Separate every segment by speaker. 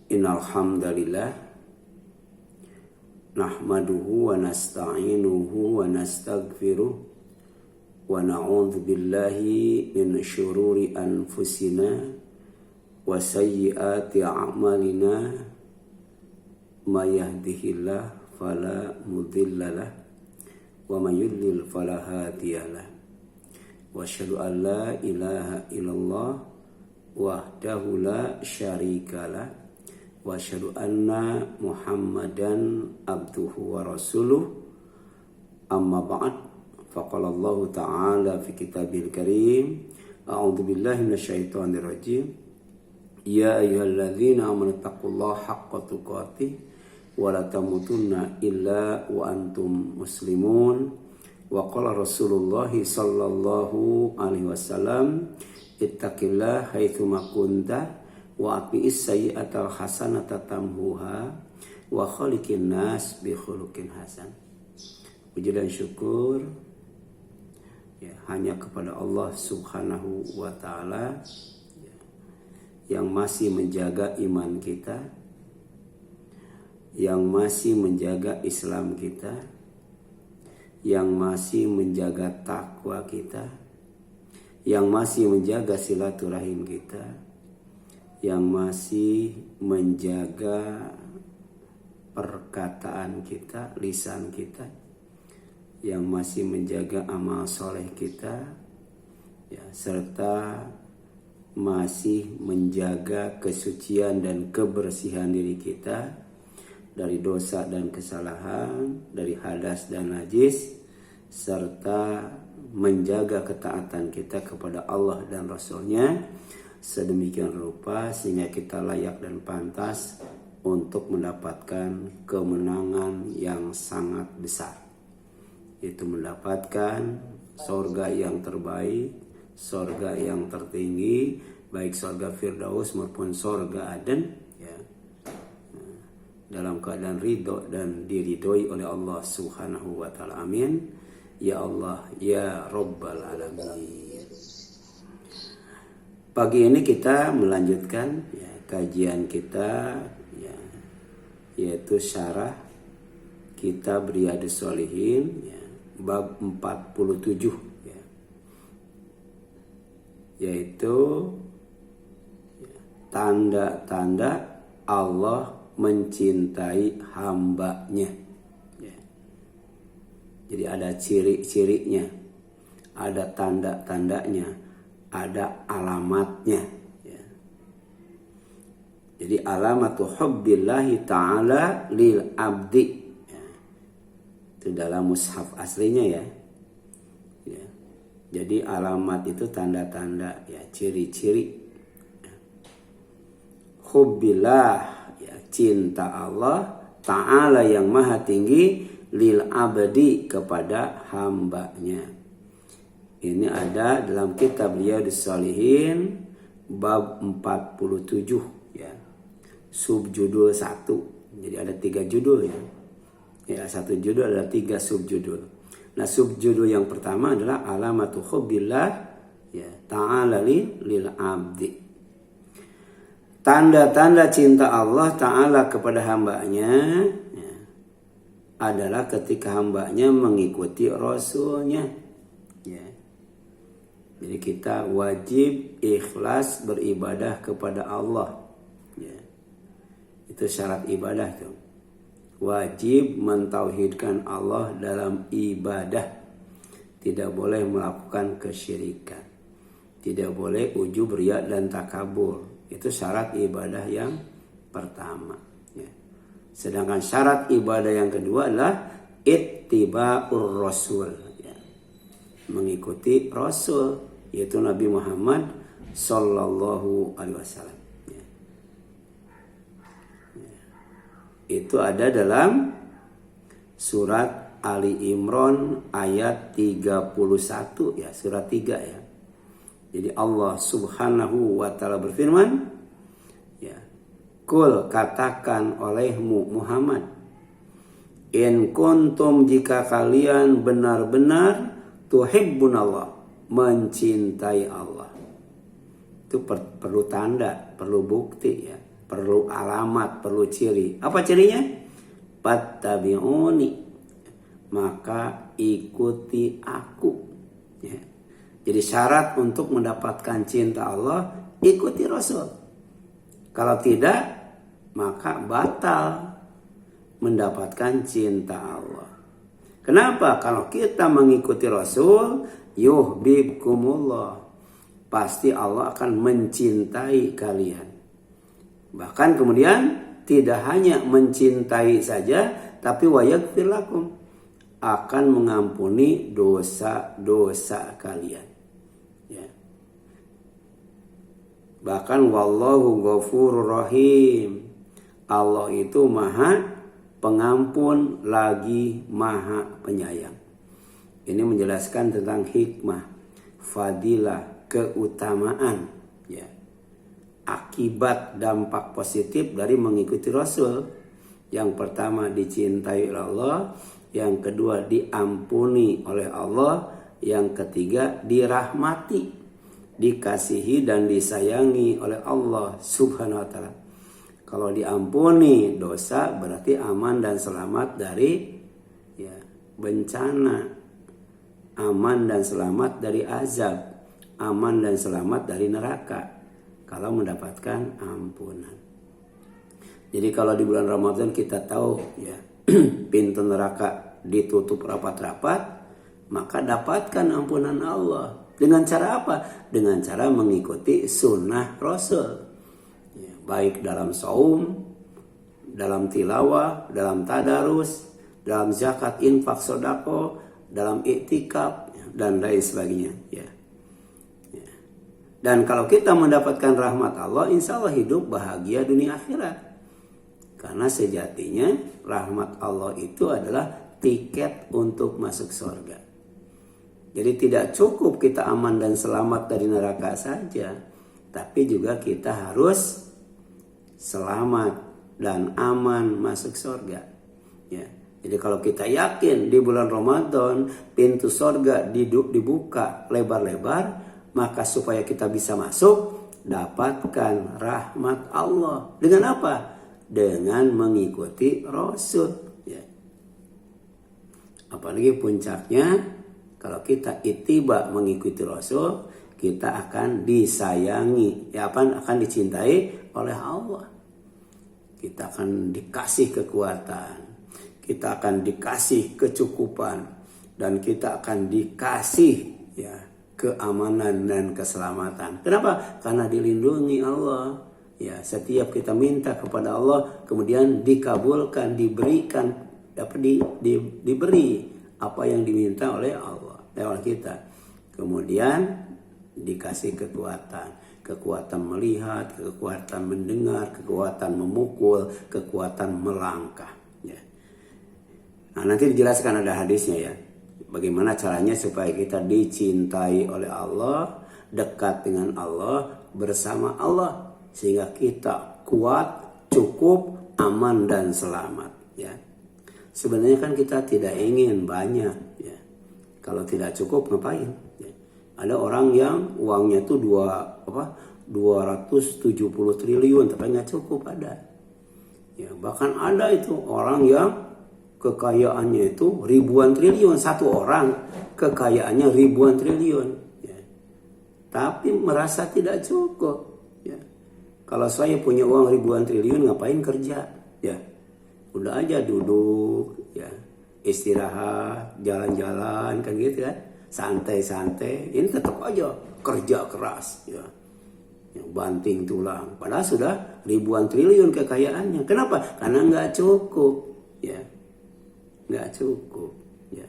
Speaker 1: Innal hamdalillah nahmaduhu wa nasta'inuhu wa nastaghfiruh wa na'udzu billahi min syururi anfusina wa sayyiati a'malina may yahdihillahu fala mudhillalah wa may yudlil fala hadiyalah wa asyhadu an la ilaha illallah wahdahu la syarikalah wa asyhadu anna Muhammadan abduhu wa rasuluh. Amma ba'd, faqala Allah ta'ala fi kitabil karim, a'udzu billahi minasyaitonir rajim, ya ayyuhalladzina amanu taqullaha haqqa tuqatih wa la tamutunna illa wa antum muslimun. Wa qala Rasulullah sallallahu alaihi wasallam, ittaqillah haitsu ma kunta wa aqis sayyi'atal hasanata tamhuha wa khaliqin nas bi khuluqin hasan. Puji dan syukur ya hanya kepada Allah Subhanahu wa taala yang masih menjaga iman kita, yang masih menjaga Islam kita, yang masih menjaga takwa kita, yang masih menjaga silaturahim kita, yang masih menjaga perkataan kita, lisan kita, yang masih menjaga amal soleh kita, ya, serta masih menjaga kesucian dan kebersihan diri kita dari dosa dan kesalahan, dari hadas dan najis, serta menjaga ketaatan kita kepada Allah dan Rasul-Nya sedemikian rupa sehingga kita layak dan pantas untuk mendapatkan kemenangan yang sangat besar, yaitu mendapatkan sorga yang terbaik, sorga yang tertinggi, baik sorga Firdaus maupun sorga Aden, ya, dalam keadaan ridho dan diridhoi oleh Allah Subhanahu wa taala. Amin ya Allah ya Rabbal alamin. Pagi ini kita melanjutkan ya, kajian kita ya, yaitu syarah kitab Riyadhus Shalihin ya, bab 47 ya, yaitu ya, tanda-tanda Allah mencintai hambanya ya. Jadi ada ciri-cirinya, ada tanda-tandanya, ada alamatnya ya. Jadi alamatu hubbillahi ta'ala lil abdi ya. Itu dalam mushaf aslinya ya. Ya. Jadi alamat itu tanda-tanda ya, ciri-ciri ya. Hubbillah ya, cinta Allah ta'ala yang maha tinggi lil abdi kepada hambanya. Ini ada dalam kitab Riyadhus Shalihin bab 47 ya. Subjudul 1. Jadi ada 3 judul ya. Ya, satu judul ada 3 subjudul. Nah, subjudul yang pertama adalah alamatu hubbillah ya ta'ala lil abdi. Tanda-tanda cinta Allah Ta'ala kepada hambanya ya, adalah ketika hambanya mengikuti Rasulnya ya. Jadi kita wajib ikhlas beribadah kepada Allah ya. Itu syarat ibadah tuh. Wajib mentauhidkan Allah dalam ibadah. Tidak boleh melakukan kesyirikan. Tidak boleh ujub, riya dan takabur. Itu syarat ibadah yang pertama ya. Sedangkan syarat ibadah yang kedua adalah ittiba'ur rasul ya. Mengikuti Rasul, yaitu Nabi Muhammad sallallahu alaihi wasallam ya. Ya. Itu ada dalam surat Ali Imran ayat 31 ya, surat 3 ya. Jadi Allah Subhanahu wa taala berfirman ya, Kul katakan olehmu Muhammad, in kuntum jika kalian benar-benar tuhibbunallah, mencintai Allah. Itu perlu tanda, perlu bukti ya. perlu alamat, perlu ciri. Apa cirinya? Fattabi'uni, maka ikuti aku. Ya. Jadi syarat untuk mendapatkan cinta Allah, ikuti Rasul. Kalau tidak, maka batal mendapatkan cinta Allah. Kenapa? Kalau kita mengikuti Rasul, yuhibbukumullah, pasti Allah akan mencintai kalian. Bahkan kemudian tidak hanya mencintai saja, tapi wa yaghfir lakum, akan mengampuni dosa-dosa kalian. Ya. Bahkan wallahu ghafurur rahim, Allah itu maha pengampun lagi maha penyayang. Ini menjelaskan tentang hikmah, fadilah, keutamaan, ya, akibat dampak positif dari mengikuti Rasul. Yang pertama dicintai oleh Allah, yang kedua diampuni oleh Allah, yang ketiga dirahmati, dikasihi dan disayangi oleh Allah Subhanahu wa taala. Kalau diampuni dosa berarti aman dan selamat dari ya, bencana, aman dan selamat dari azab, aman dan selamat dari neraka kalau mendapatkan ampunan. Jadi kalau di bulan Ramadan kita tahu ya pintu neraka ditutup rapat-rapat, maka dapatkan ampunan Allah. Dengan cara apa? Dengan cara mengikuti sunnah Rasul. Ya, baik dalam saum, dalam tilawah, dalam tadarus, dalam zakat, infak, sodako, dalam iktikaf, dan lain sebagainya. Ya. Ya. Dan kalau kita mendapatkan rahmat Allah, insya Allah hidup bahagia dunia akhirat. Karena sejatinya rahmat Allah itu adalah tiket untuk masuk surga. Jadi tidak cukup kita aman dan selamat dari neraka saja, tapi juga kita harus selamat dan aman masuk surga. Ya. Jadi kalau kita yakin di bulan Ramadan pintu surga dibuka lebar-lebar, maka supaya kita bisa masuk, dapatkan rahmat Allah. Dengan apa? Dengan mengikuti Rasul. Ya. Apalagi puncaknya, kalau kita ittiba mengikuti Rasul, kita akan disayangi, ya akan dicintai oleh Allah. Kita akan dikasih kekuatan, kita akan dikasih kecukupan, dan kita akan dikasih ya keamanan dan keselamatan. Kenapa? Karena dilindungi Allah. Ya, setiap kita minta kepada Allah, kemudian dikabulkan, diberikan, diberi apa yang diminta oleh Allah, oleh kita. Kemudian dikasih kekuatan melihat, kekuatan mendengar, kekuatan memukul, kekuatan melangkah. Ya. Nah, nanti dijelaskan ada hadisnya ya. Bagaimana caranya supaya kita dicintai oleh Allah, dekat dengan Allah, bersama Allah, sehingga kita kuat, cukup, aman dan selamat. Ya. Sebenarnya kan kita tidak ingin banyak. Ya. Kalau tidak cukup ngapain? Ya. Ada orang yang uangnya itu 270 triliun tapi nggak cukup ada. Ya, bahkan ada itu orang yang kekayaannya itu ribuan triliun, satu orang kekayaannya ribuan triliun. Ya. Tapi merasa tidak cukup. Ya. Kalau saya punya uang ribuan triliun ngapain kerja? Ya, udah aja duduk, ya istirahat, jalan-jalan kan gitu kan. Santai-santai, ini tetap aja kerja keras, ya, banting tulang. Padahal sudah ribuan triliun kekayaannya. Kenapa? Karena nggak cukup, ya, nggak cukup. Ya,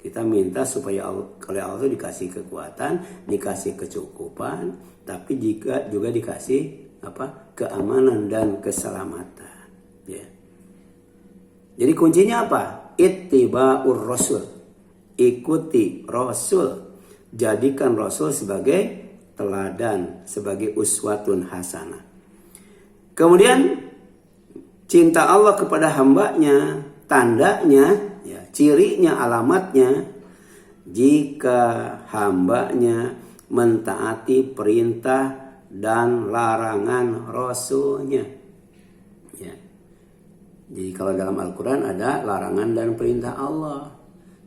Speaker 1: kita minta supaya oleh Allah itu dikasih kekuatan, dikasih kecukupan, tapi juga dikasih keamanan dan keselamatan. Ya. Jadi kuncinya apa? Ittiba'ur Rasul. Ikuti Rasul, jadikan Rasul sebagai teladan, sebagai uswatun hasanah. Kemudian cinta Allah kepada hambanya, tandanya, ya, cirinya, alamatnya, jika hambanya mentaati perintah dan larangan Rasulnya. Ya. Jadi kalau dalam Al-Quran ada larangan dan perintah Allah,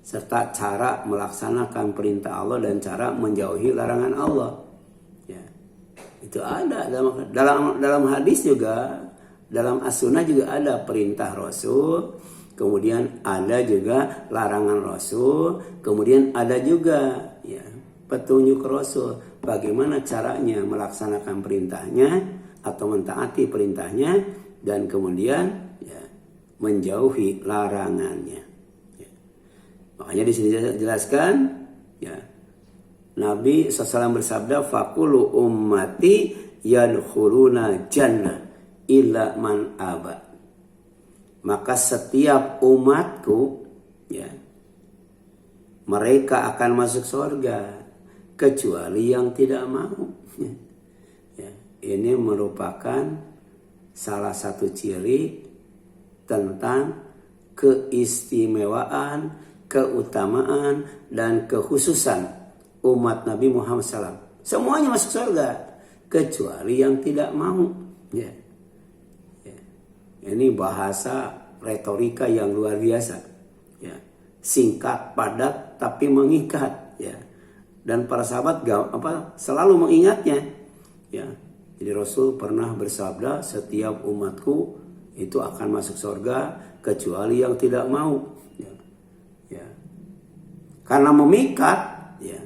Speaker 1: serta cara melaksanakan perintah Allah dan cara menjauhi larangan Allah. Ya. Itu ada dalam hadis juga, dalam as-sunnah juga ada perintah Rasul, kemudian ada juga larangan Rasul, kemudian ada juga ya petunjuk Rasul bagaimana caranya melaksanakan perintahnya atau mentaati perintahnya, dan kemudian ya menjauhi larangannya. Ya. Makanya di sini dijelaskan ya, Nabi SAW bersabda, "Fakulu ummati yadkhuluna jannah illa man aba." Maka setiap umatku ya mereka akan masuk surga kecuali yang tidak mau. Ya, ini merupakan salah satu ciri tentang keistimewaan, keutamaan, dan kekhususan umat Nabi Muhammad SAW. Semuanya masuk surga kecuali yang tidak mau. Ya. Ya. Ini bahasa retorika yang luar biasa. Ya. Singkat, padat, tapi mengikat. Ya. Dan para sahabat selalu mengingatnya. Ya. Jadi Rasul pernah bersabda, setiap umatku itu akan masuk surga kecuali yang tidak mau. Ya. Ya. Karena memikat, ya.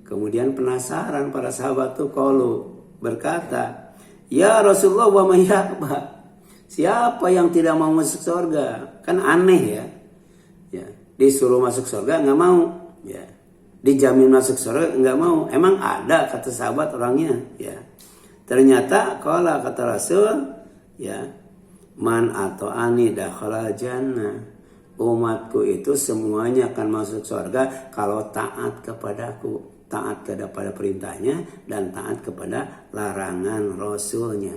Speaker 1: Kemudian penasaran para sahabat tuh kalau berkata, "Ya Rasulullah, wa may ya'ba?" Siapa yang tidak mau masuk surga? Kan aneh ya. Ya. Disuruh masuk surga nggak mau. Ya. Dijamin masuk surga nggak mau. Emang ada kata sahabat orangnya? Ya. Ternyata kalau kata Rasul, ya, man atau ani dakhala jannah. Umatku itu semuanya akan masuk surga kalau taat kepadaku, taat kepada perintahnya dan taat kepada larangan Rasulnya.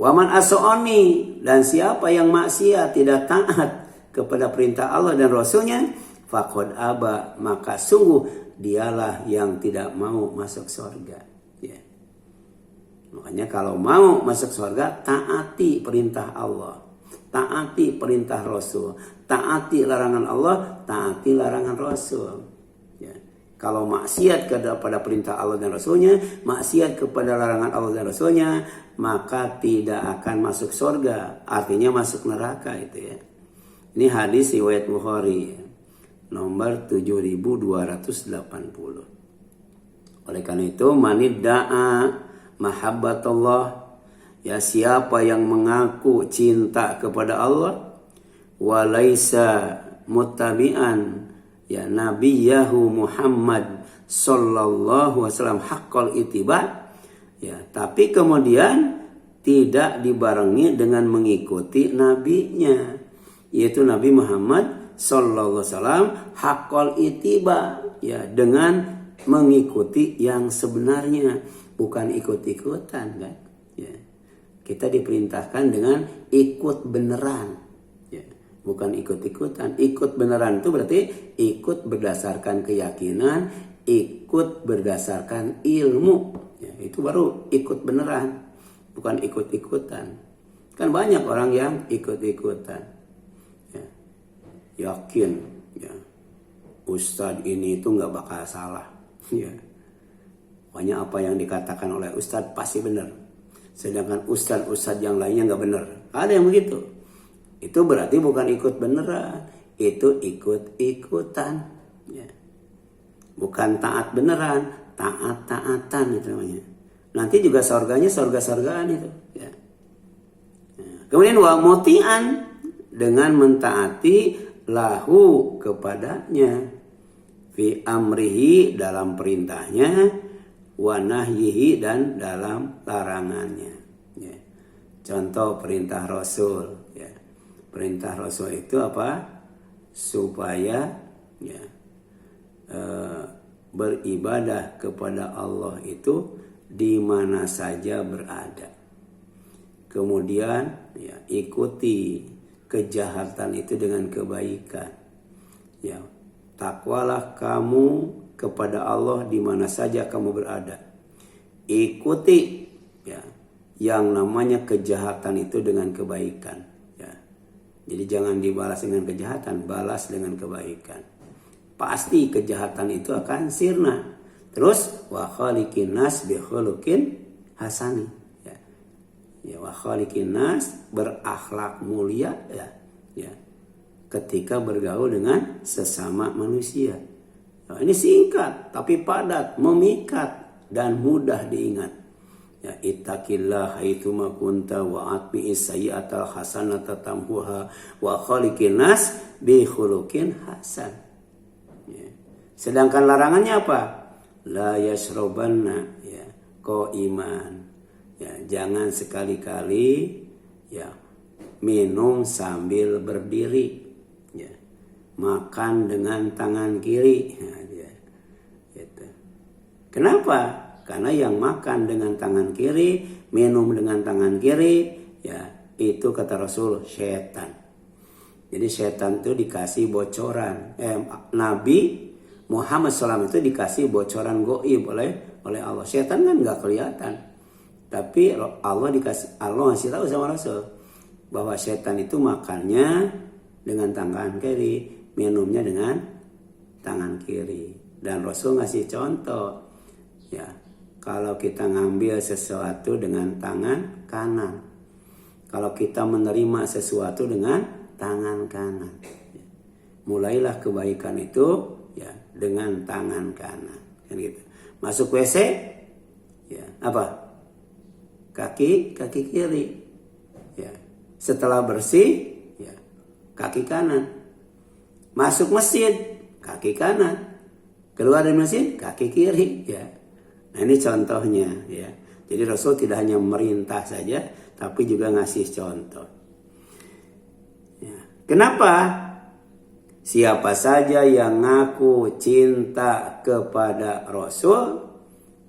Speaker 1: Waman asoni, dan siapa yang maksiat tidak taat kepada perintah Allah dan Rasulnya, faqad aba, maka sungguh dialah yang tidak mau masuk surga. Ya. Makanya kalau mau masuk surga, taati perintah Allah, taati perintah Rasul, taati larangan Allah, taati larangan Rasul. Ya. Kalau maksiat kepada perintah Allah dan Rasulnya, maksiat kepada larangan Allah dan Rasulnya, maka tidak akan masuk surga. Artinya masuk neraka itu ya. Ini hadis riwayat Bukhari nomor 7280. Oleh karena itu, manidda'a mahabbatullah, ya siapa yang mengaku cinta kepada Allah, walaisa muttabi'an ya nabiyahu Muhammad sallallahu alaihi wasallam haqqal ittiba, ya tapi kemudian tidak dibarengi dengan mengikuti nabinya, yaitu Nabi Muhammad sallallahu alaihi wasallam haqqal ittiba, ya dengan mengikuti yang sebenarnya, bukan ikut-ikutan kan. Ya. Kita diperintahkan dengan ikut beneran, ya. Bukan ikut-ikutan. Ikut beneran itu berarti ikut berdasarkan keyakinan, ikut berdasarkan ilmu, ya, itu baru ikut beneran, bukan ikut-ikutan. Kan banyak orang yang ikut-ikutan. Yakin ya ustadz ini itu nggak bakal salah, ya pokoknya apa yang dikatakan oleh ustadz pasti benar, sedangkan ustadz yang lainnya nggak benar. Ada yang begitu. Itu berarti bukan ikut beneran, itu ikut-ikutan, ya. Bukan taat beneran, taat-taatan itu namanya. Nanti juga surganya surga-surgaan itu, ya. Kemudian wa muti'an, dengan mentaati lahu kepadanya, fi amrihi dalam perintahnya, wa nahyihi dan dalam larangannya. Ya. Contoh perintah Rasul. Ya. Perintah Rasul itu apa? Supaya ya, beribadah kepada Allah itu di mana saja berada. Kemudian ya, ikuti kejahatan itu dengan kebaikan. Ya, takwalah kamu kepada Allah di mana saja kamu berada. Ikuti ya yang namanya kejahatan itu dengan kebaikan. Ya. Jadi jangan dibalas dengan kejahatan, balas dengan kebaikan. Pasti kejahatan itu akan sirna. Terus wa khaliqin nas bi khuluqin hasani. Ya. Ya, wa khaliqin nas, berakhlak mulia ya. Ya. Ketika bergaul dengan sesama manusia. Nah, ini singkat tapi padat, memikat dan mudah diingat. Ya, ittaqillah haitsuma kunta wa atbi'is sayyi'atal hasanata tamhuha wa khaliqin nas bi khuluqin hasan. Ya. Sedangkan larangannya apa? La yashrabanna, ya, qaiman. Ya, jangan sekali-kali ya minum sambil berdiri. Ya. Makan dengan tangan kiri. Nah, ya. Gitu. Kenapa? Karena yang makan dengan tangan kiri, minum dengan tangan kiri, ya itu kata Rasul setan. Jadi setan itu dikasih bocoran. Nabi Muhammad SAW itu dikasih bocoran goib oleh Allah. Setan kan nggak kelihatan, tapi Allah ngasih tahu sama Rasul bahwa setan itu makannya dengan tangan kiri, minumnya dengan tangan kiri. Dan Rasul ngasih contoh, ya. Kalau kita ngambil sesuatu dengan tangan kanan, kalau kita menerima sesuatu dengan tangan kanan, mulailah kebaikan itu ya dengan tangan kanan, kan gitu. Masuk WC, ya apa? Kaki kiri, ya. Setelah bersih, ya kaki kanan. Masuk masjid, kaki kanan. Keluar dari masjid, kaki kiri, ya. Nah ini contohnya ya. Jadi Rasul tidak hanya merintah saja, tapi juga ngasih contoh. Ya. Kenapa? Siapa saja yang ngaku cinta kepada Rasul,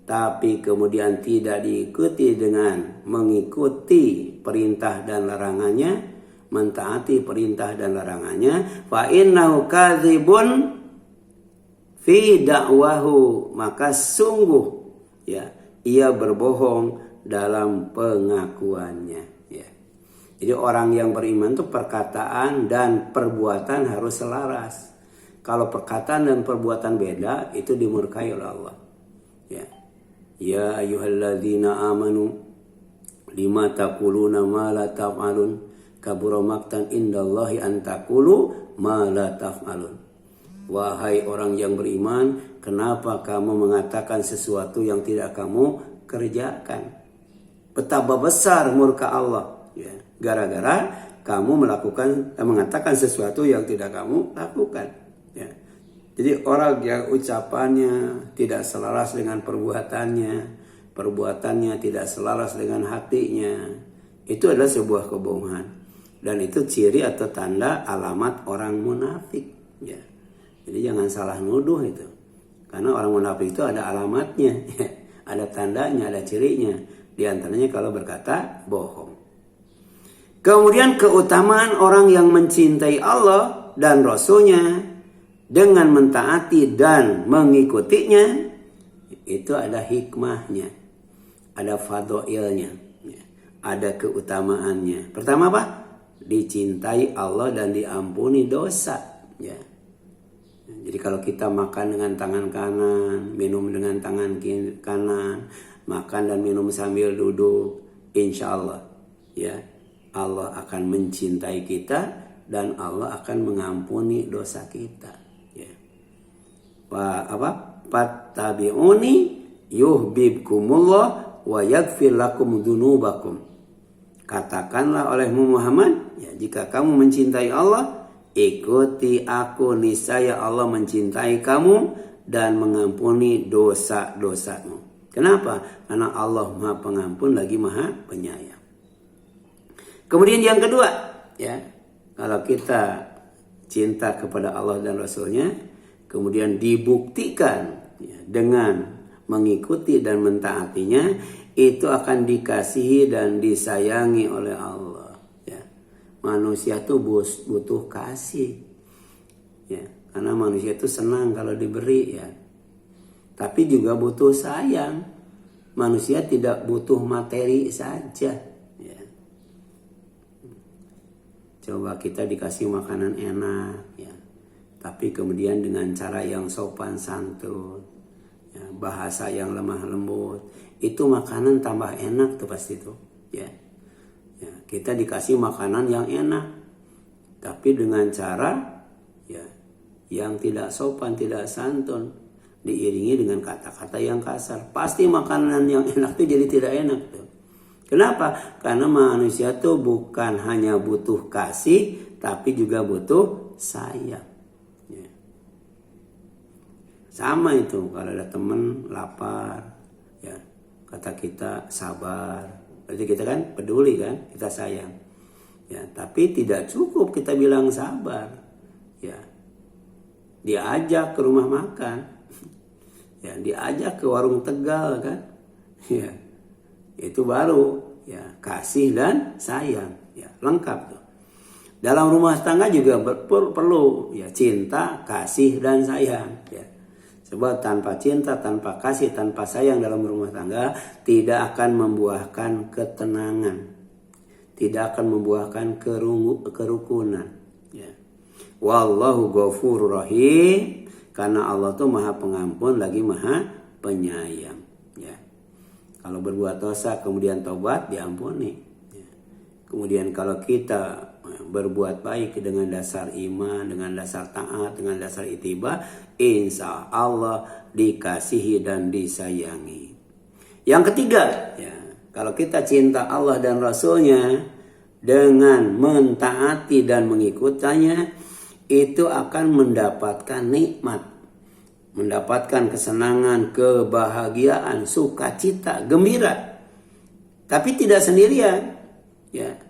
Speaker 1: tapi kemudian tidak diikuti dengan mengikuti perintah dan larangannya, mentaati perintah dan larangannya, fa innahu kadzibun fi da'wahu, maka sungguh ya ia berbohong dalam pengakuannya. Ya. Jadi orang yang beriman itu perkataan dan perbuatan harus selaras. Kalau perkataan dan perbuatan beda, itu dimurkai oleh Allah. Ya, ya ayyuhalladzina amanu lima taquluna ma la taf'alun kabura maqtan indallahi an taqulu ma la taf'alun. Wahai orang yang beriman, kenapa kamu mengatakan sesuatu yang tidak kamu kerjakan? Betapa besar murka Allah, ya, gara-gara kamu mengatakan sesuatu yang tidak kamu lakukan. Ya. Jadi orang yang ucapannya tidak selaras dengan perbuatannya tidak selaras dengan hatinya, itu adalah sebuah kebohongan, dan itu ciri atau tanda alamat orang munafik. Ya. Jadi jangan salah nuduh itu. Karena orang munafik itu ada alamatnya, ada tandanya, ada cirinya. Di antaranya kalau berkata bohong. Kemudian keutamaan orang yang mencintai Allah dan Rasulnya dengan mentaati dan mengikutinya, itu ada hikmahnya, ada fadhailnya, ada keutamaannya. Pertama apa? Dicintai Allah dan diampuni dosa. Ya. Jadi kalau kita makan dengan tangan kanan, minum dengan tangan kanan, makan dan minum sambil duduk, insya Allah, ya Allah akan mencintai kita dan Allah akan mengampuni dosa kita. Ya. Fattabi'uni yuhibbukumullah wa yaghfir lakum dzunubakum. Katakanlah olehmu Muhammad, ya, jika kamu mencintai Allah, ikuti aku, niscaya Allah mencintai kamu dan mengampuni dosa-dosamu. Kenapa? Karena Allah Maha Pengampun lagi Maha Penyayang. Kemudian yang kedua, ya, kalau kita cinta kepada Allah dan Rasulnya, kemudian dibuktikan ya, dengan mengikuti dan mentaatinya, itu akan dikasihi dan disayangi oleh Allah. Manusia tuh butuh kasih, ya, karena manusia itu senang kalau diberi, ya. Tapi juga butuh sayang, manusia tidak butuh materi saja. Ya. Coba kita dikasih makanan enak, ya, tapi kemudian dengan cara yang sopan santun, ya, bahasa yang lemah lembut, itu makanan tambah enak tuh pasti tuh. Ya. Ya, kita dikasih makanan yang enak, tapi dengan cara ya yang tidak sopan, tidak santun, diiringi dengan kata-kata yang kasar, pasti makanan yang enak itu jadi tidak enak tuh. Kenapa? Karena manusia tuh bukan hanya butuh kasih, tapi juga butuh sayang. Ya. Sama itu kalau ada teman lapar, ya, kata kita sabar, berarti kita kan peduli kan, kita sayang. Ya, tapi tidak cukup kita bilang sabar. Ya, diajak ke rumah makan, ya, diajak ke warung Tegal kan, ya, itu baru ya kasih dan sayang, ya, lengkap tuh. Dalam rumah tangga juga perlu ya cinta, kasih dan sayang. Ya. Sebab tanpa cinta, tanpa kasih, tanpa sayang dalam rumah tangga tidak akan membuahkan ketenangan, tidak akan membuahkan kerukunan. Ya. Wallahu ghafurur rahim, karena Allah tuh maha pengampun lagi maha penyayang. Ya. Kalau berbuat dosa kemudian tobat diampuni. Ya. Kemudian kalau kita berbuat baik dengan dasar iman, dengan dasar taat, dengan dasar ittiba, insya Allah dikasihi dan disayangi. Yang ketiga, ya, kalau kita cinta Allah dan Rasulnya dengan mentaati dan mengikutinya, itu akan mendapatkan nikmat, mendapatkan kesenangan, kebahagiaan, sukacita, gembira. Tapi tidak sendirian. Ya.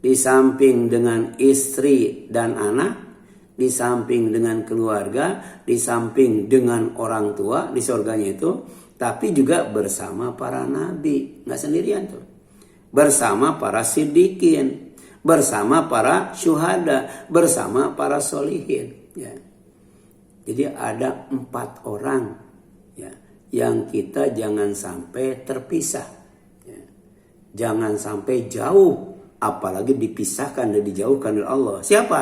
Speaker 1: Di samping dengan istri dan anak, di samping dengan keluarga, di samping dengan orang tua di surganya itu, tapi juga bersama para nabi. Nggak sendirian tuh. Bersama para siddiqin, bersama para syuhada, bersama para solihin. Ya. Jadi ada 4 orang, ya, yang kita jangan sampai terpisah, ya. Jangan sampai jauh, apalagi dipisahkan dan dijauhkan oleh Allah. Siapa?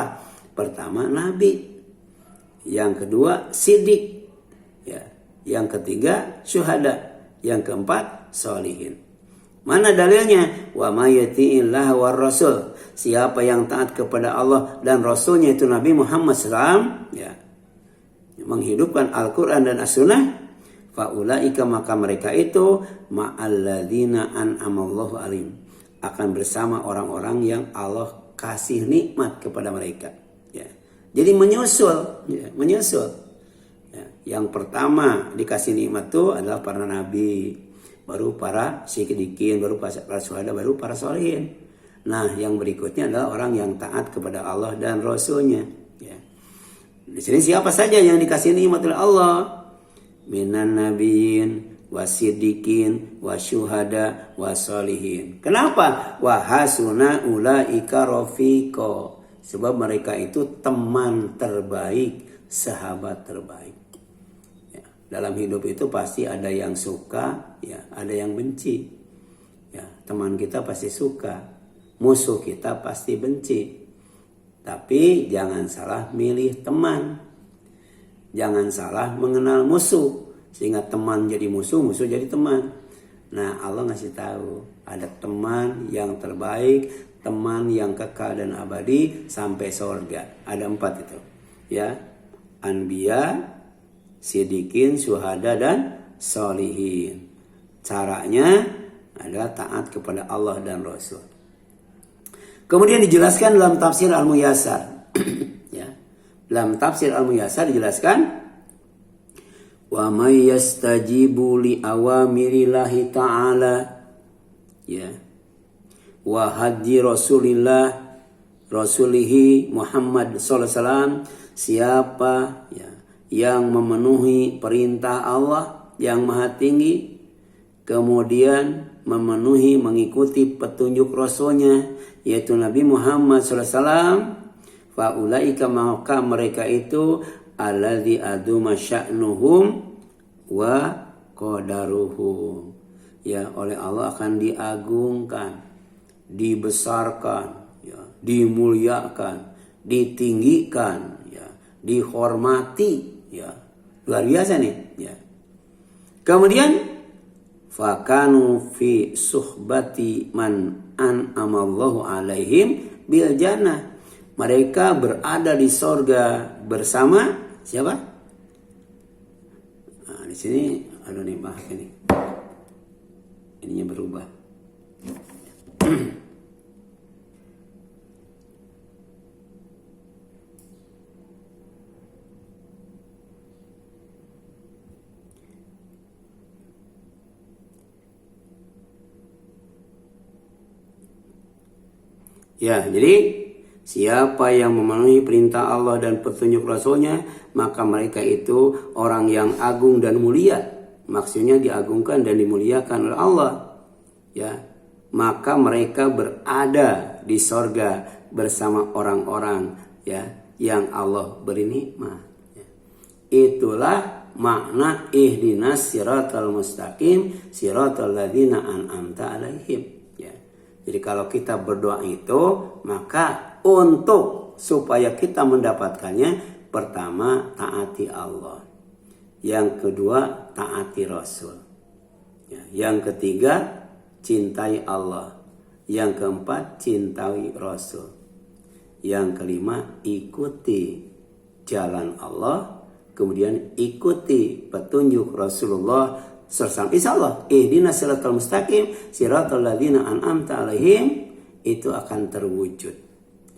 Speaker 1: Pertama Nabi, yang kedua Siddiq, ya, yang ketiga syuhada, yang keempat solihin. Mana dalilnya? Wa may yuti'illah war rasul. Siapa yang taat kepada Allah dan Rasulnya, itu Nabi Muhammad SAW, ya, menghidupkan Al-Quran dan As-Sunnah, faulaika, maka mereka itu ma'alladzina an'amallahu alaihim, akan bersama orang-orang yang Allah kasih nikmat kepada mereka. Ya. Jadi menyusul, ya, menyusul. Ya. Yang pertama dikasih nikmat itu adalah para nabi, baru para siddiqin, baru para syuhada, baru para sholihin. Nah, yang berikutnya adalah orang yang taat kepada Allah dan Rasulnya. Ya. Di sini siapa saja yang dikasih nikmat oleh Allah? Minan nabiyin, wasiddiqin, wasyuhada, wasolihin. Kenapa? Wahasuna ulaika rafiqo. Sebab mereka itu teman terbaik, sahabat terbaik. Ya, dalam hidup itu pasti ada yang suka, ya, ada yang benci. Ya, teman kita pasti suka, musuh kita pasti benci. Tapi jangan salah milih teman. Jangan salah mengenal musuh. Sehingga teman jadi musuh, musuh jadi teman. Nah, Allah ngasih tahu ada teman yang terbaik, teman yang kekal dan abadi sampai surga. Ada 4 itu. Ya. Anbiya, siddiqin, syuhada dan sholihin. Caranya adalah taat kepada Allah dan Rasul. Kemudian dijelaskan dalam tafsir Al-Muyassar. Ya. Dalam tafsir Al-Muyassar dijelaskan, wa may yastajibu li awamirillahi ta'ala, ya, wa hadi rasulillah rasulihi Muhammad sallallahu alaihi wasallam, siapa, ya, yang memenuhi perintah Allah yang maha tinggi, kemudian memenuhi mengikuti petunjuk Rasulnya yaitu Nabi Muhammad sallallahu alaihi wasallam, fa ulaika, maka mereka itu alladzi aduma sya'nuhum wa qadaruhum, ya oleh Allah akan diagungkan, dibesarkan, ya, dimuliakan, ditinggikan, ya, dihormati, ya. Luar biasa nih, ya. Kemudian fakanu fi suhbati man an'amallahu alaihim bil jannah. Mereka berada di sorga bersama siapa? Nah, di sini ada nih bahas ini. Ininya berubah. Ya, jadi siapa yang memenuhi perintah Allah dan petunjuk Rasulnya, maka mereka itu orang yang agung dan mulia. Maksudnya diagungkan dan dimuliakan oleh Allah. Ya, maka mereka berada di sorga bersama orang-orang, ya, yang Allah beri nikmat. Ya. Itulah makna ihdinas siratal mustaqim siratal ladzina an'amta alaihim. Jadi kalau kita berdoa itu, maka untuk supaya kita mendapatkannya, pertama taati Allah, yang kedua taati Rasul, ya, yang ketiga cintai Allah, yang keempat cintai Rasul, yang kelima ikuti jalan Allah, kemudian ikuti petunjuk Rasulullah. Insya Allah ihdinas siratal mustaqim siratal ladzina an'amta alaihim, itu akan terwujud,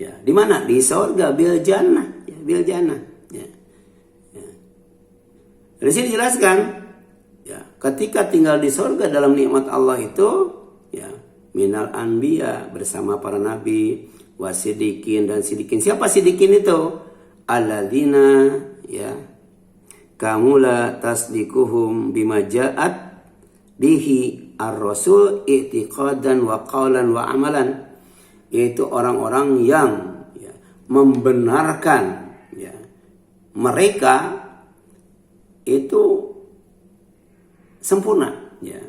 Speaker 1: ya, di mana? Di surga, bil jannah, ya, bil jannah, ya. Ya. Di sini dijelaskan, ya, ketika tinggal di surga dalam nikmat Allah itu, ya, minal anbiya bersama para nabi, wasidikin dan sidikin. Siapa sidikin itu? Alladzina, ya, kamula tasdikuhum bima ja'at bihi ar-rasul i'tiqadan wa qawlan wa amalan. Yaitu orang-orang yang, ya, membenarkan, ya, mereka itu sempurna, ya.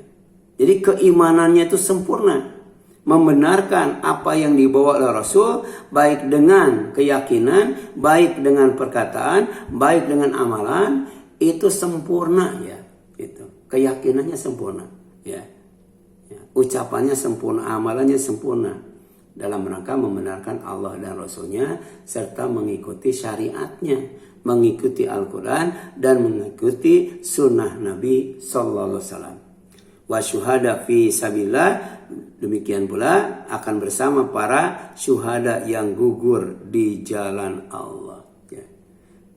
Speaker 1: Jadi keimanannya itu sempurna, membenarkan apa yang dibawa oleh Rasul, baik dengan keyakinan, baik dengan perkataan, baik dengan amalan, itu sempurna, ya. Itu keyakinannya sempurna, ya. Ya, ucapannya sempurna, amalannya sempurna, dalam rangka membenarkan Allah dan Rasulnya serta mengikuti syariatnya, mengikuti Al-Quran dan mengikuti sunnah Nabi Sallallahu Alaihi Wasallam. Wa syuhada fi sabilillah, demikian pula akan bersama para syuhada yang gugur di jalan Allah, ya.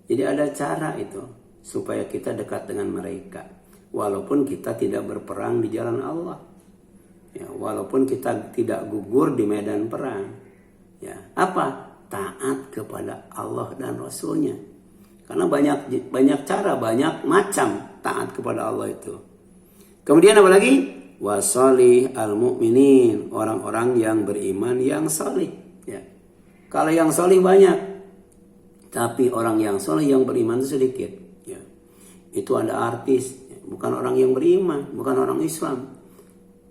Speaker 1: Jadi ada cara itu supaya kita dekat dengan mereka, walaupun kita tidak berperang di jalan Allah, ya, walaupun kita tidak gugur di medan perang, ya. Apa? Taat kepada Allah dan Rasulnya. Karena banyak cara, banyak macam taat kepada Allah itu. Kemudian apa lagi? Wasolih al-mu'minin, orang-orang yang beriman yang solih, ya. Kalau yang solih banyak, tapi orang yang solih yang beriman itu sedikit, ya. Itu ada artis, ya, bukan orang yang beriman, bukan orang Islam,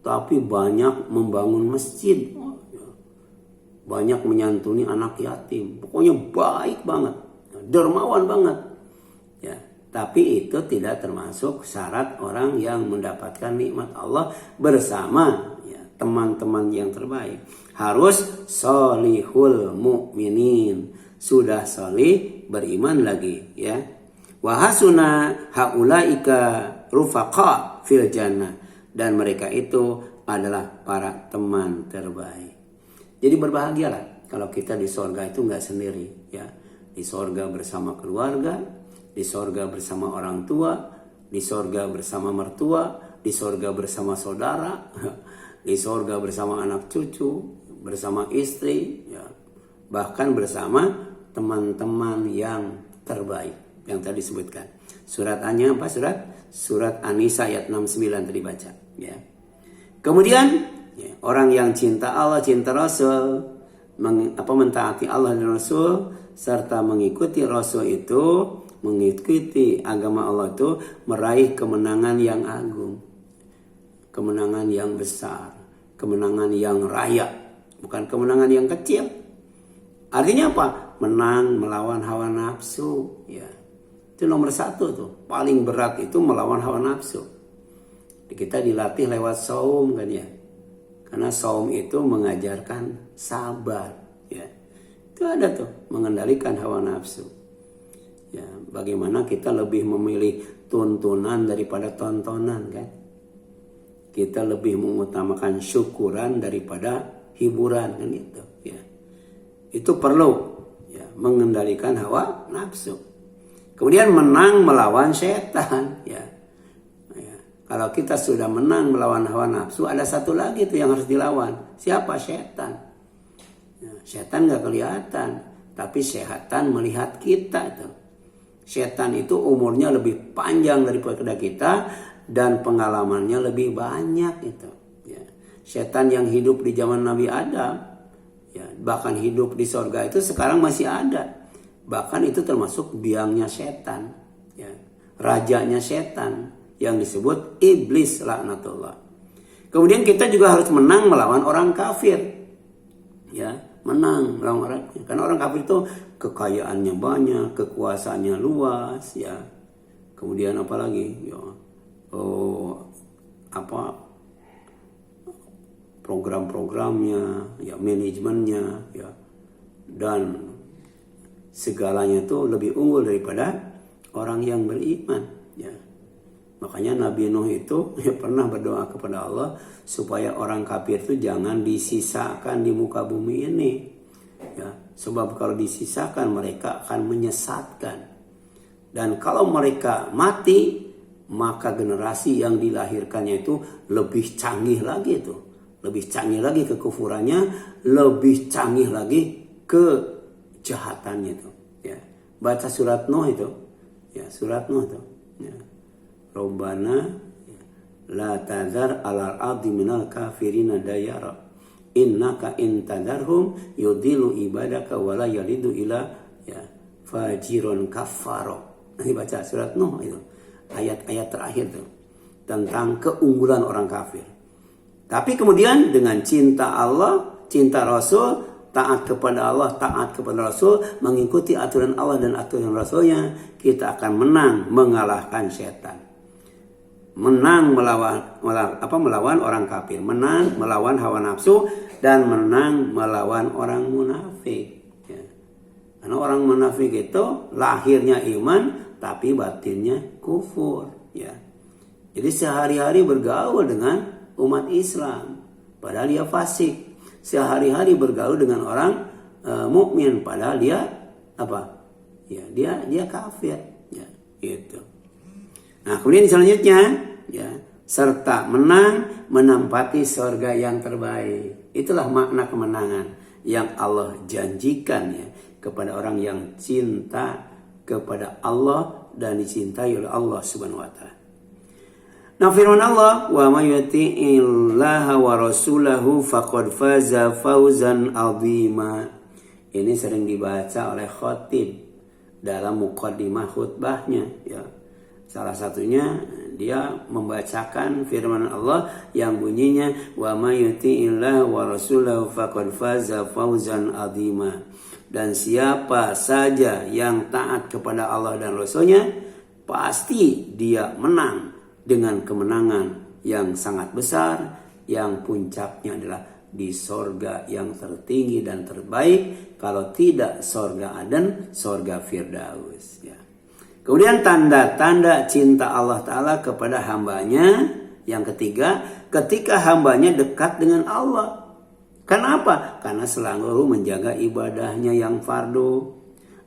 Speaker 1: tapi banyak membangun masjid, ya. Banyak menyantuni anak yatim, pokoknya baik banget, dermawan banget, ya. Tapi itu tidak termasuk syarat orang yang mendapatkan nikmat Allah bersama, ya, teman-teman yang terbaik. Harus solihul mu'minin, sudah solih, beriman lagi, ya. Wahasuna haulaika rufaqa fil jannah, dan mereka itu adalah para teman terbaik. Jadi berbahagialah kalau kita di sorga itu nggak sendiri, ya. Di sorga bersama keluarga, di sorga bersama orang tua, di sorga bersama mertua, di sorga bersama saudara, di sorga bersama anak cucu, bersama istri, ya. Bahkan bersama teman-teman yang terbaik yang tadi disebutkan. Surat-nya apa? Surat An-Nisa ayat 69 tadi baca, ya. Kemudian, ya, orang yang cinta Allah, cinta Rasul, mentaati Allah dan Rasul serta mengikuti Rasul itu, mengikuti agama Allah itu meraih kemenangan yang agung. kemenangan yang besar, kemenangan yang raya, bukan kemenangan yang kecil. Artinya apa? Menang melawan hawa nafsu, ya. Itu nomor 1 tuh. Paling berat itu melawan hawa nafsu. Kita dilatih lewat saum kan ya. Karena saum itu mengajarkan sabar, ya. Itu ada tuh, mengendalikan hawa nafsu. Ya, bagaimana kita lebih memilih tuntunan daripada tontonan kan? Kita lebih mengutamakan syukuran daripada hiburan kan gitu, ya. Itu perlu, ya, mengendalikan hawa nafsu. Kemudian menang melawan setan, ya. Kalau kita sudah menang melawan hawa nafsu, ada satu lagi tuh yang harus dilawan. Siapa? Setan. Ya, setan gak kelihatan, tapi setan melihat kita tuh. Setan itu umurnya lebih panjang daripada kita dan pengalamannya lebih banyak itu. Ya. Setan yang hidup di zaman Nabi Adam, ya, bahkan hidup di sorga itu sekarang masih ada. Bahkan itu termasuk biangnya setan, ya, rajanya setan yang disebut iblis laknatullah. Kemudian kita juga harus menang melawan orang kafir, ya, menang melawan orang, karena orang kafir itu kekayaannya banyak, kekuasaannya luas, ya. Kemudian apa lagi, ya, program-programnya, ya, manajemennya, ya, dan segalanya itu lebih unggul daripada orang yang beriman, ya. Makanya Nabi Nuh itu pernah berdoa kepada Allah supaya orang kafir itu jangan disisakan di muka bumi ini, ya. Sebab kalau disisakan mereka akan menyesatkan, dan kalau mereka mati maka generasi yang dilahirkannya itu lebih canggih lagi itu, lebih canggih lagi kekufurannya, lebih canggih lagi kejahatannya itu, ya. Baca surat Nuh itu, ya, surat Nuh itu, ya. Rabbana la tazar alal ardi minal kafirina dayara innaka intadarhum yudilu ibadaka wala yalidu ila, ya, fajirun kafaro. Ini baca surat Nuh itu, ayat-ayat terakhir tuh, tentang keunggulan orang kafir. Tapi kemudian dengan cinta Allah, cinta Rasul, taat kepada Allah, taat kepada Rasul, mengikuti aturan Allah dan aturan Rasulnya, kita akan menang mengalahkan setan. Menang melawan orang kafir, menang melawan hawa nafsu, dan menang melawan orang munafik, ya. Karena orang munafik itu lahirnya iman tapi batinnya kufur, ya. Jadi sehari-hari bergaul dengan umat Islam padahal dia fasik, sehari-hari bergaul dengan orang mukmin padahal dia apa? Ya, dia kafir, ya, gitu. Nah, kemudian selanjutnya, ya, serta menang menempati surga yang terbaik. Itulah makna kemenangan yang Allah janjikan, ya, kepada orang yang cinta kepada Allah dan dicintai oleh Allah Subhanahu wa taala. Nah, firman Allah, wa may yuti'illaha wa rasulahu faqad faza fawzan 'azima. Ini sering dibaca oleh khatib dalam muqaddimah khutbahnya, ya. Salah satunya dia membacakan firman Allah yang bunyinya wa may yuti'illah wa rasulahu faqad faza fawzan 'azima. Dan siapa saja yang taat kepada Allah dan Rasulnya, pasti dia menang dengan kemenangan yang sangat besar, yang puncaknya adalah di sorga yang tertinggi dan terbaik, kalau tidak sorga Aden, sorga Firdaus, ya. Kemudian tanda-tanda cinta Allah Ta'ala kepada hambanya. Yang ketiga, ketika hambanya dekat dengan Allah. Kenapa? Karena selalu menjaga ibadahnya yang fardu,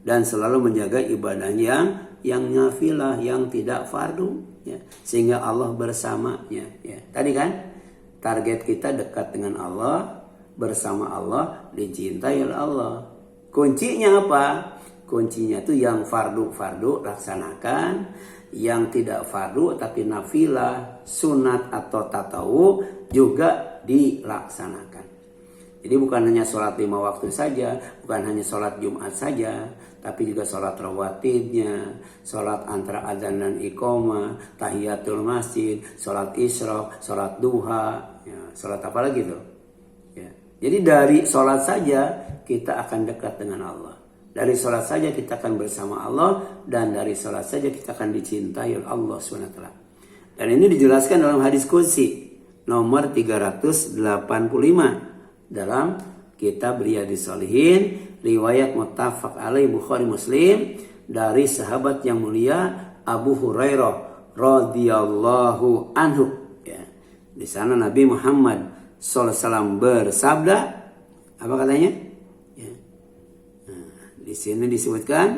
Speaker 1: dan selalu menjaga ibadahnya yang nafilah, yang tidak fardu, ya. Sehingga Allah bersamanya, ya. Tadi kan target kita dekat dengan Allah, bersama Allah, dicintai oleh Allah. Kuncinya apa? Kuncinya itu yang fardu laksanakan, yang tidak fardu tapi nafilah, sunat atau tatawu juga dilaksanakan. Jadi bukan hanya sholat 5 waktu saja, bukan hanya sholat Jumat saja, tapi juga sholat rawatibnya, sholat antara adzan dan iqamah, tahiyatul masjid, sholat isyraq, sholat duha, ya, sholat apa lagi tuh? Ya. Jadi dari sholat saja kita akan dekat dengan Allah. Dari sholat saja kita akan bersama Allah, dan dari sholat saja kita akan dicintai oleh Allah SWT. Dan ini dijelaskan dalam hadis qudsi nomor 385 dalam kitab Riyadhis Shalihin, riwayat muttafaq alaih Bukhari Muslim, dari sahabat yang mulia Abu Hurairah radhiyallahu anhu. Ya. Di sana Nabi Muhammad SAW bersabda, apa katanya? Ya. Nah, di sini disebutkan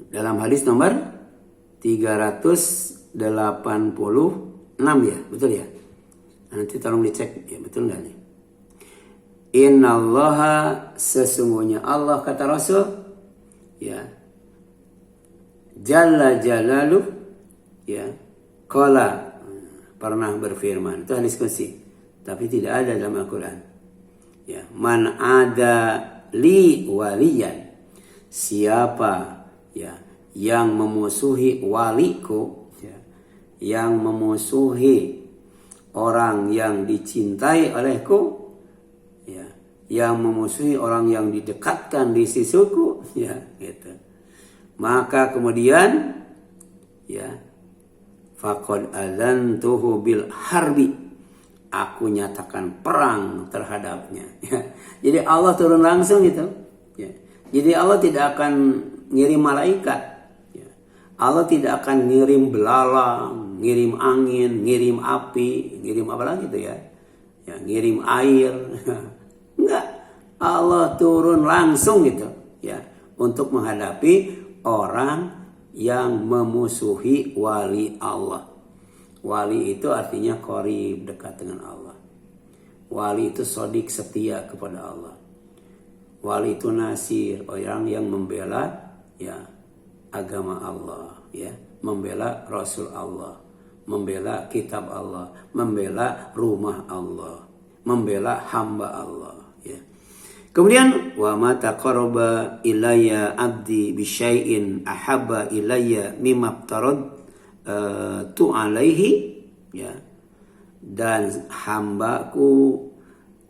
Speaker 1: dalam hadis nomor 386 ya, betul ya? Nanti tolong dicek ya, betul nggak nih? Innallaha, sesungguhnya Allah, kata Rasul, ya, Jalla Jalaluh, ya, qala, pernah berfirman. Itu hadis qudsi, tapi tidak ada dalam Al-Quran. Ya, man ada li waliyan, siapa ya yang memusuhi waliku, ya, yang memusuhi orang yang dicintai olehku, ya, yang memusuhi orang yang didekatkan di sisiku, ya, gitu. Maka kemudian, ya, faqad adzantuhu bil harbi, aku nyatakan perang terhadapnya. Ya. Jadi Allah turun langsung gitu. Ya. Jadi Allah tidak akan ngirim malaikat. Ya. Allah tidak akan ngirim belalang, ngirim angin, ngirim api, ngirim apa lagi itu ya? Ya, ngirim air. Enggak. Allah turun langsung gitu, ya, untuk menghadapi orang yang memusuhi wali Allah. Wali itu artinya qarib, dekat dengan Allah. Wali itu sodik, setia kepada Allah. Wali itu nasir, orang yang membela, ya, agama Allah, ya, membela Rasul Allah, membela kitab Allah, membela rumah Allah, membela hamba Allah, ya. Kemudian wa ma taqarraba ilayya abdi bi syai'in ahabba ilayya mimma tu alaihi, ya, dan hambaku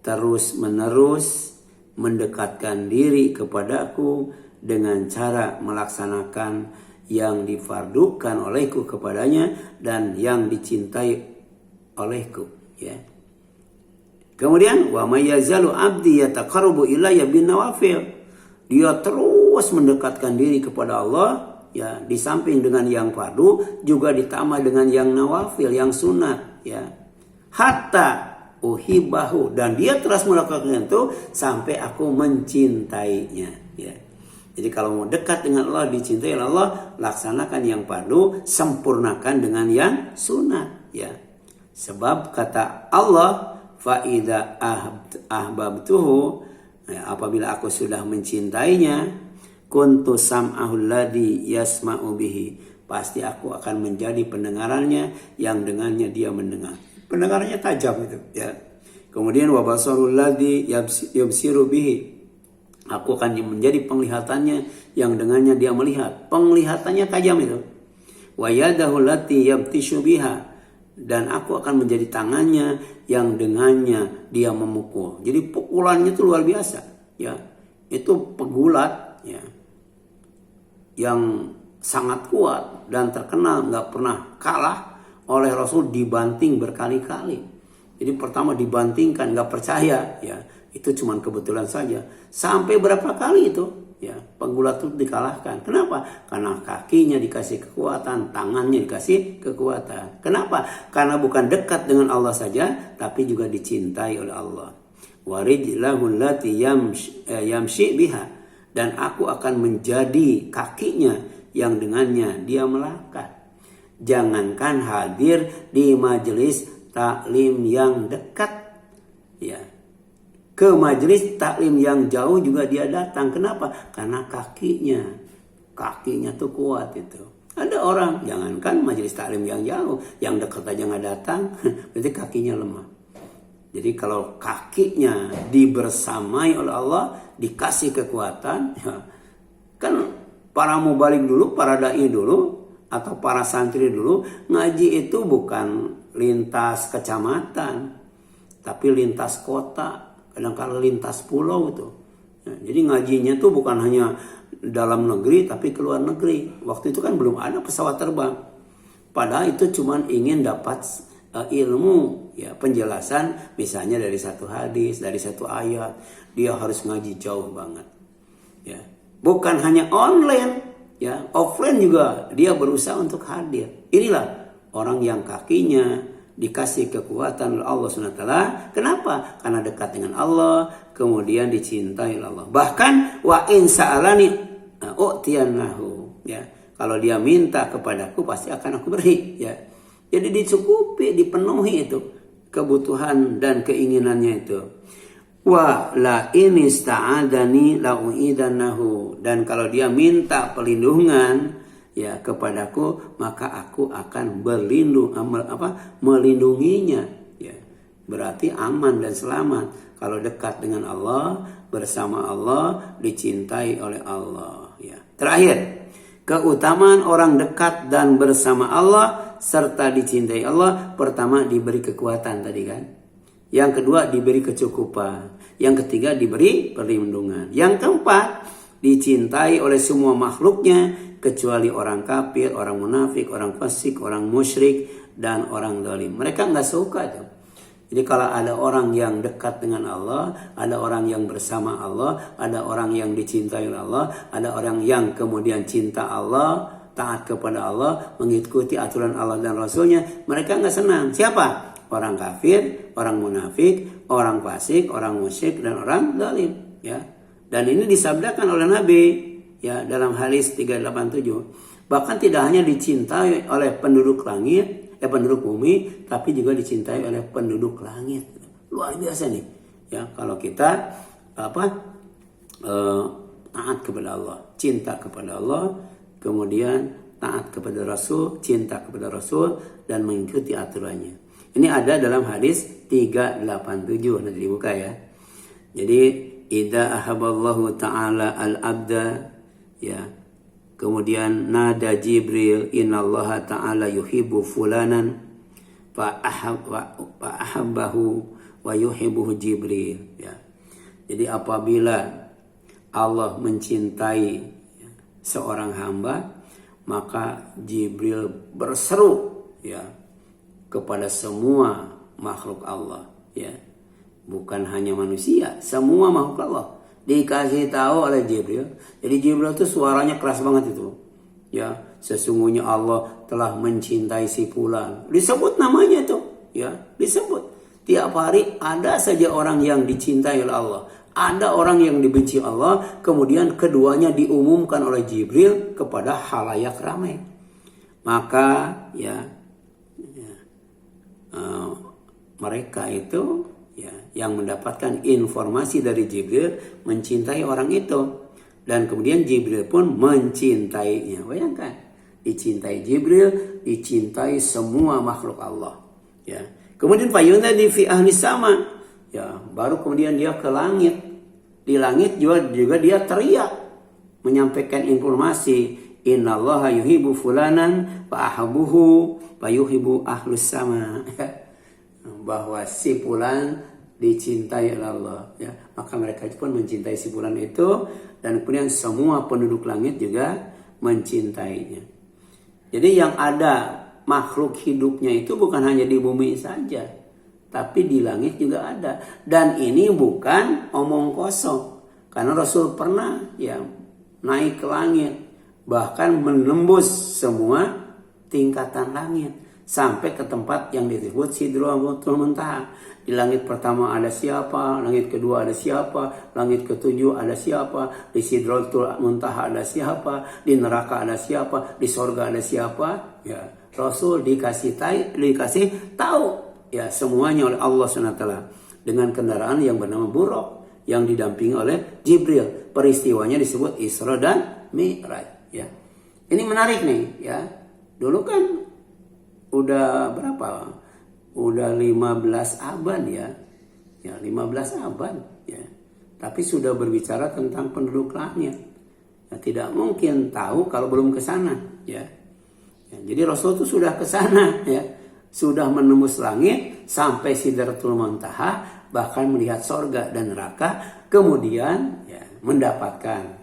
Speaker 1: terus menerus mendekatkan diri kepadaku dengan cara melaksanakan yang difardukan olehku kepadanya dan yang dicintai olehku, ya. Kemudian wa may yazalu abdi yataqarrabu ilayya bin nawafil, dia terus mendekatkan diri kepada Allah, ya, di samping dengan yang fardu juga ditambah dengan yang nawafil, yang sunat, ya, hatta uhibahu, dan dia terus melakukan itu sampai aku mencintainya, ya. Jadi kalau mau dekat dengan Allah, dicintai oleh Allah, laksanakan yang fardu, sempurnakan dengan yang sunat, ya. Sebab kata Allah, fa idza ahbabtuhu, ya, apabila aku sudah mencintainya, kuntu sam'ahul ladzi yasma'u bihi, pasti aku akan menjadi pendengarannya yang dengannya dia mendengar. Pendengarannya tajam itu, ya. Kemudian wa basarul ladzi yabsiru bihi, aku akan menjadi penglihatannya yang dengannya dia melihat. Penglihatannya tajam itu. Wa yadahu allati yabtishu biha, dan aku akan menjadi tangannya yang dengannya dia memukul. Jadi pukulannya itu luar biasa, ya. Itu pegulat, ya, yang sangat kuat dan terkenal, nggak pernah kalah oleh Rasul, dibanting berkali-kali. Jadi pertama dibantingkan, nggak percaya, ya, itu cuma kebetulan saja. Sampai berapa kali itu, ya, pegulat itu dikalahkan. Kenapa? Karena kakinya dikasih kekuatan, tangannya dikasih kekuatan. Kenapa? Karena bukan dekat dengan Allah saja, tapi juga dicintai oleh Allah. Warijlahu allati yamshi biha, dan aku akan menjadi kakinya yang dengannya dia melangkah. Jangankan hadir di majelis taklim yang dekat, ya, ke majelis taklim yang jauh juga dia datang. Kenapa? Karena kakinya tuh kuat itu. Ada orang, jangankan majelis taklim yang jauh, yang dekat aja nggak datang, berarti kakinya lemah. Jadi kalau kakinya dibersamai oleh Allah, dikasih kekuatan, ya, kan para mubalik dulu, para dai dulu, atau para santri dulu, ngaji itu bukan lintas kecamatan, tapi lintas kota, kadang-kadang lintas pulau itu. Ya, jadi ngajinya tuh bukan hanya dalam negeri, tapi ke luar negeri. Waktu itu kan belum ada pesawat terbang. Padahal itu cuma ingin dapat ilmu, ya, penjelasan, misalnya dari satu hadis, dari satu ayat, dia harus ngaji jauh banget. Ya, bukan hanya online, ya, offline juga dia berusaha untuk hadir. Inilah orang yang kakinya dikasih kekuatan oleh Allah SWT. Kenapa? Karena dekat dengan Allah, kemudian dicintai oleh Allah. Bahkan wa in sa'alani u'tiyannahu, ya. Kalau dia minta kepadaku pasti akan aku beri, ya. Jadi dicukupi, dipenuhi itu kebutuhan dan keinginannya itu. Wa la in ista'adani la u'idannahu, dan kalau dia minta perlindungan, ya, kepadaku, maka aku akan melindunginya, ya. Berarti aman dan selamat kalau dekat dengan Allah, bersama Allah, dicintai oleh Allah, ya. Terakhir, keutamaan orang dekat dan bersama Allah serta dicintai Allah, pertama diberi kekuatan tadi kan. Yang kedua diberi kecukupan. Yang ketiga diberi perlindungan. Yang keempat dicintai oleh semua makhluknya kecuali orang kafir, orang munafik, orang fasik, orang musyrik, dan orang zalim. Mereka nggak suka tuh. Jadi kalau ada orang yang dekat dengan Allah, ada orang yang bersama Allah, ada orang yang dicintai oleh Allah, ada orang yang kemudian cinta Allah, taat kepada Allah, mengikuti aturan Allah dan Rasulnya, mereka nggak senang. Siapa? Orang kafir, orang munafik, orang fasik, orang musyrik, dan orang zalim, ya. Dan ini disabdakan oleh Nabi, ya, dalam hadis 387. Bahkan tidak hanya dicintai oleh penduduk langit, penduduk bumi, tapi juga dicintai oleh penduduk langit. Luar biasa nih, ya, kalau kita taat kepada Allah, cinta kepada Allah, kemudian taat kepada Rasul, cinta kepada Rasul, dan mengikuti aturannya. Ini ada dalam hadis 387, nanti dibuka ya. Jadi idza ahaballahu ta'ala al-abda, ya. Kemudian nada Jibril innallaha ta'ala yuhibbu fulanan fa ahabbahu wa yuhibbuhu Jibril, ya. Jadi apabila Allah mencintai seorang hamba, maka Jibril berseru, ya, kepada semua makhluk Allah, ya. Bukan hanya manusia, semua makhluk Allah dikasih tahu oleh Jibril. Jadi Jibril itu suaranya keras banget itu, ya. Sesungguhnya Allah telah mencintai si fulan. Disebut namanya itu, ya, disebut. Tiap hari ada saja orang yang dicintai oleh Allah, ada orang yang dibenci Allah. Kemudian keduanya diumumkan oleh Jibril kepada halayak ramai. Maka, mereka itu, ya, yang mendapatkan informasi dari Jibril mencintai orang itu, dan kemudian Jibril pun mencintainya. Bayangkan, dicintai Jibril, dicintai semua makhluk Allah, ya. Kemudian fayunadi fi ahli sama, ya, baru kemudian dia ke langit. Di langit juga dia teriak menyampaikan informasi, innallaha yuhibbu fulanan fa ahabbuhu fa yuhibbu ahlus sama, bahwa si fulan dicintai oleh Allah, ya. Maka mereka pun mencintai si fulan itu, dan kemudian semua penduduk langit juga mencintainya. Jadi yang ada makhluk hidupnya itu bukan hanya di bumi saja, tapi di langit juga ada. Dan ini bukan omong kosong, karena Rasul pernah, ya, naik ke langit, bahkan menembus semua tingkatan langit sampai ke tempat yang disebut Sidratul Muntaha. Di langit pertama ada siapa, langit kedua ada siapa, langit ketujuh ada siapa, di Sidratul Muntaha ada siapa, di neraka ada siapa, di sorga ada siapa, ya. Rasul dikasih tahu, ya, semuanya oleh Allah SWT dengan kendaraan yang bernama Buraq yang didampingi oleh Jibril. Peristiwanya disebut Isra dan Mi'raj, ya. Ini menarik nih, ya. Dulu kan udah berapa? Udah 15 abad, ya. ya 15 abad ya. Tapi sudah berbicara tentang penduduk langit. Ya, tidak mungkin tahu kalau belum ke sana ya. Ya, jadi Rasul itu sudah ke sana ya. Sudah menembus langit sampai Sidratul Muntaha, bahkan melihat sorga dan neraka, kemudian ya, mendapatkan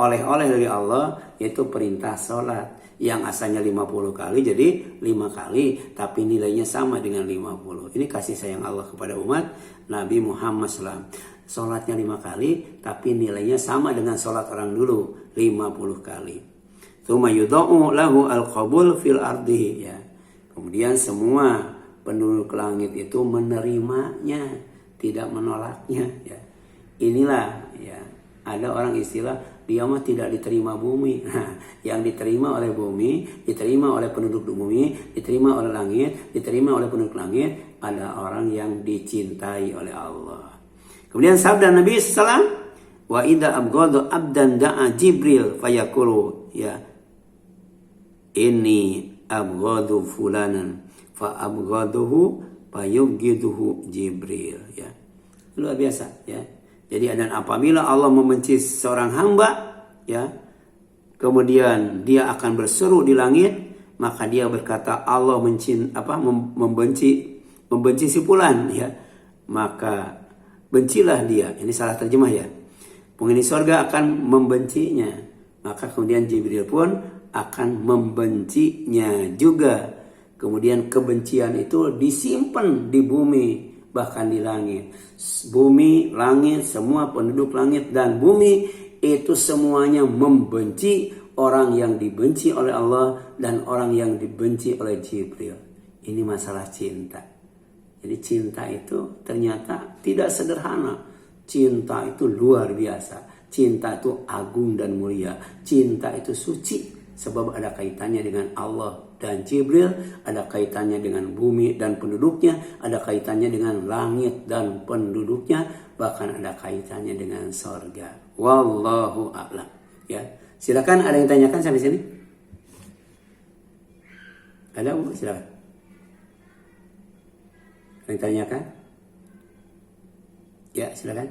Speaker 1: oleh-oleh dari Allah, yaitu perintah sholat yang asalnya 50 kali jadi 5 kali, tapi nilainya sama dengan 50. Ini kasih sayang Allah kepada umat Nabi Muhammad SAW. Sholatnya 5 kali, tapi nilainya sama dengan sholat orang dulu 50 kali. Tsumma yudha'u lahu al-qabul fil ardi ya. Kemudian semua penduduk langit itu menerimanya, tidak menolaknya ya. Inilah ya, ada orang istilah dia mah tidak diterima bumi. Nah, yang diterima oleh bumi, diterima oleh penduduk bumi, diterima oleh langit, diterima oleh penduduk langit, ada orang yang dicintai oleh Allah. Kemudian sabda Nabi SAW, wa idza abghadu abdan da'a Jibril fayaqulu ya ini abghadu fulanan fa abghaduhu fayubghiduhu Jibril ya. Luar biasa ya. Jadi dan apabila Allah membenci seorang hamba ya, kemudian dia akan berseru di langit, maka dia berkata Allah membenci si fulan ya. Maka bencilah dia. Ini salah terjemah ya. Penghuni surga akan membencinya. Maka kemudian Jibril pun akan membencinya juga. Kemudian kebencian itu disimpan di bumi, bahkan di langit. Bumi, langit, semua penduduk langit dan bumi itu semuanya membenci orang yang dibenci oleh Allah dan orang yang dibenci oleh Jibril. Ini masalah cinta. Jadi cinta itu ternyata tidak sederhana. Cinta itu luar biasa. Cinta itu agung dan mulia. Cinta itu suci. Sebab ada kaitannya dengan Allah dan Jibril, ada kaitannya dengan bumi dan penduduknya, ada kaitannya dengan langit dan penduduknya, bahkan ada kaitannya dengan sorga. Wallahu a'lam. Ya, silakan ada yang tanyakan sampai sini. Ada Bu? Silakan. Ada yang tanyakan? Ya, silakan.